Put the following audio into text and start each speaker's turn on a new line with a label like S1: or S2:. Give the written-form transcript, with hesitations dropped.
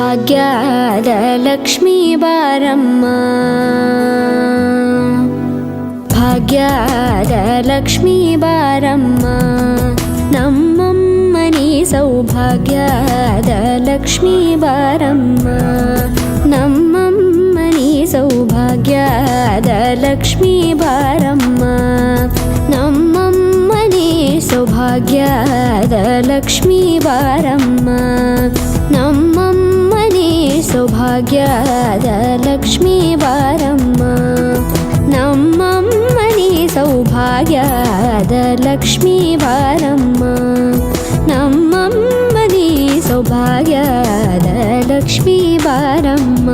S1: ಭಾಗ್ಯದ ಲಕ್ಷ್ಮೀ ಬಾರಮ್ಮ ಭಾಗ್ಯದ ಲಕ್ಷ್ಮೀ ಬಾರಮ್ಮ ನಮ್ಮಮ್ಮನಿ ಸೌಭಾಗ್ಯದ ಲಕ್ಷ್ಮೀ ಬಾರಮ್ಮ ನಮ್ಮಮ್ಮನಿ ಸೌಭಾಗ್ಯದ ಲಕ್ಷ್ಮೀ ಬಾರಮ್ಮ ನಮ್ಮಮ್ಮನಿ ಸೌಭಾಗ್ಯದ ಲಕ್ಷ್ಮೀ ಬಾರಮ್ಮ ನಮ್ಮಮ್ಮನಿ ಸೌಭಾಗ್ಯದ ಲಕ್ಷ್ಮೀ ಬಾರಮ್ಮ ನಮ್ಮಮ್ಮನಿ ಸೌಭಾಗ್ಯದ ಲಕ್ಷ್ಮೀ ಬಾರಮ್ಮ ನಮ್ಮಮ್ಮನಿ ಸೌಭಾಗ್ಯದ ಲಕ್ಷ್ಮೀ ಬಾರಮ್ಮ